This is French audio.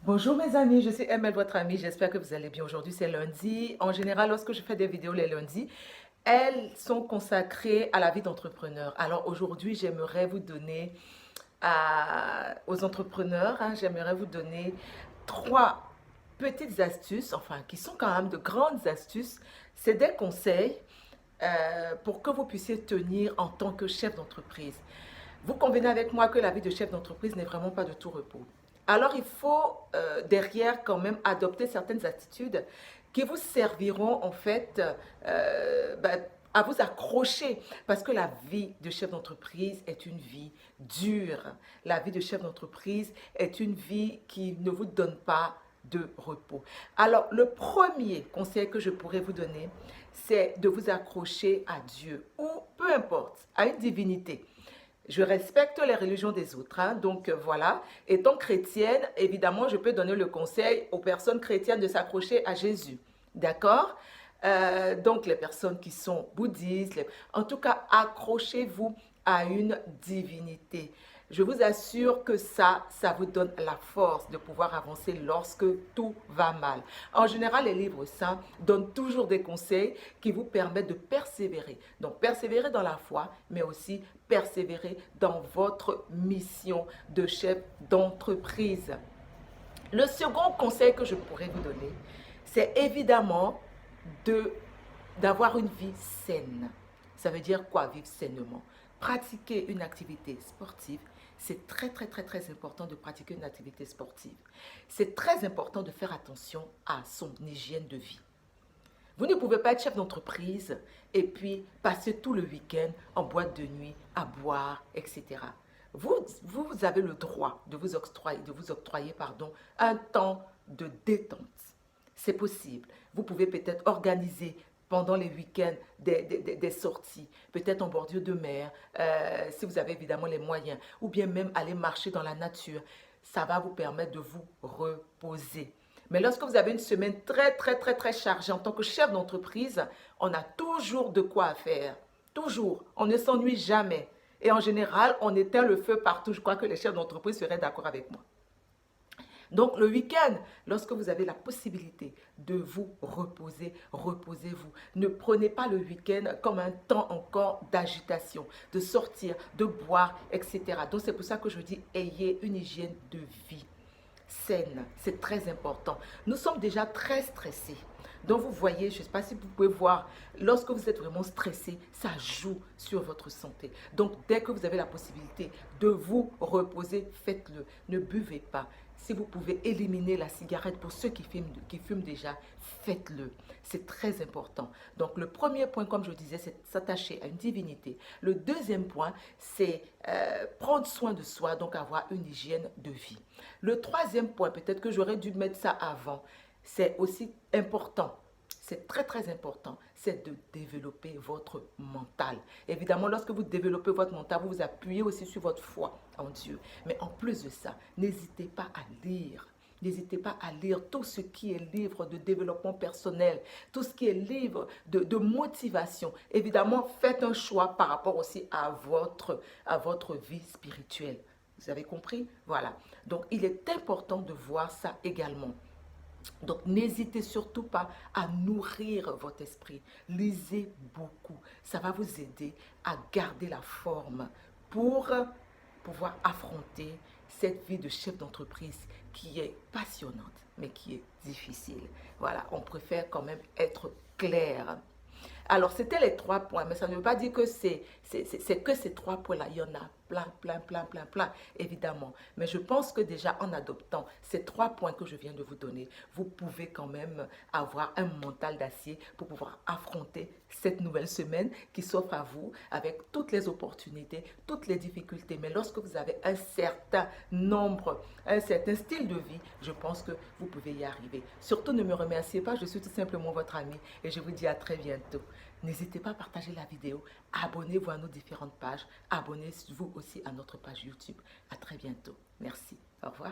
Bonjour mes amis, je suis Emel, votre amie. J'espère que vous allez bien. Aujourd'hui, c'est lundi. En général, lorsque je fais des vidéos les lundis, elles sont consacrées à la vie d'entrepreneur. Alors aujourd'hui, j'aimerais vous donner aux entrepreneurs, j'aimerais vous donner trois petites astuces, enfin, qui sont quand même de grandes astuces. C'est des conseils pour que vous puissiez tenir en tant que chef d'entreprise. Vous convenez avec moi que la vie de chef d'entreprise n'est vraiment pas de tout repos. Alors, il faut derrière quand même adopter certaines attitudes qui vous serviront en fait à vous accrocher parce que la vie de chef d'entreprise est une vie dure. La vie de chef d'entreprise est une vie qui ne vous donne pas de repos. Alors, le premier conseil que je pourrais vous donner, c'est de vous accrocher à Dieu ou peu importe, à une divinité. Je respecte les religions des autres, donc voilà. Étant chrétienne, évidemment, je peux donner le conseil aux personnes chrétiennes de s'accrocher à Jésus. D'accord? Donc les personnes qui sont bouddhistes, en tout cas, accrochez-vous à une divinité. Je vous assure que ça vous donne la force de pouvoir avancer lorsque tout va mal. En général, les livres saints donnent toujours des conseils qui vous permettent de persévérer. Donc, persévérer dans la foi, mais aussi persévérer dans votre mission de chef d'entreprise. Le second conseil que je pourrais vous donner, c'est évidemment d'avoir une vie saine. Ça veut dire quoi, vivre sainement? Pratiquer une activité sportive, c'est très, très, très, très important de pratiquer une activité sportive. C'est très important de faire attention à son hygiène de vie. Vous ne pouvez pas être chef d'entreprise et puis passer tout le week-end en boîte de nuit à boire, etc. Vous avez le droit de vous octroyer un temps de détente. C'est possible. Vous pouvez peut-être organiser pendant les week-ends des sorties, peut-être en bordure de mer, si vous avez évidemment les moyens, ou bien même aller marcher dans la nature. Ça va vous permettre de vous reposer. Mais lorsque vous avez une semaine très, très, très, très chargée en tant que chef d'entreprise, on a toujours de quoi faire. Toujours. On ne s'ennuie jamais. Et en général, on éteint le feu partout. Je crois que les chefs d'entreprise seraient d'accord avec moi. Donc le week-end, lorsque vous avez la possibilité de vous reposer, reposez-vous. Ne prenez pas le week-end comme un temps encore d'agitation, de sortir, de boire, etc. Donc c'est pour ça que je dis, ayez une hygiène de vie saine. C'est très important. Nous sommes déjà très stressés. Donc vous voyez, je ne sais pas si vous pouvez voir, lorsque vous êtes vraiment stressé, ça joue sur votre santé. Donc dès que vous avez la possibilité de vous reposer, faites-le. Ne buvez pas. Si vous pouvez éliminer la cigarette pour ceux qui fument déjà, faites-le. C'est très important. Donc le premier point, comme je disais, c'est s'attacher à une divinité. Le deuxième point, c'est prendre soin de soi, donc avoir une hygiène de vie. Le troisième point, peut-être que j'aurais dû mettre ça avant, c'est aussi important. C'est très très important, c'est de développer votre mental. Évidemment, lorsque vous développez votre mental, vous vous appuyez aussi sur votre foi en Dieu. Mais en plus de ça, n'hésitez pas à lire. N'hésitez pas à lire tout ce qui est livre de développement personnel, tout ce qui est livre de motivation. Évidemment, faites un choix par rapport aussi à votre vie spirituelle. Vous avez compris? Voilà. Donc, il est important de voir ça également. Donc, n'hésitez surtout pas à nourrir votre esprit. Lisez beaucoup. Ça va vous aider à garder la forme pour pouvoir affronter cette vie de chef d'entreprise qui est passionnante, mais qui est difficile. Voilà, on préfère quand même être clair. Alors, c'était les trois points, mais ça ne veut pas dire que c'est que ces trois points-là. Il y en a plein, plein, plein, plein, plein, évidemment. Mais je pense que déjà, en adoptant ces trois points que je viens de vous donner, vous pouvez quand même avoir un mental d'acier pour pouvoir affronter cette nouvelle semaine qui s'offre à vous avec toutes les opportunités, toutes les difficultés. Mais lorsque vous avez un certain nombre, un certain style de vie, je pense que vous pouvez y arriver. Surtout, ne me remerciez pas, je suis tout simplement votre ami et je vous dis à très bientôt. N'hésitez pas à partager la vidéo, abonnez-vous à nos différentes pages, abonnez-vous aussi à notre page YouTube. À très bientôt. Merci. Au revoir.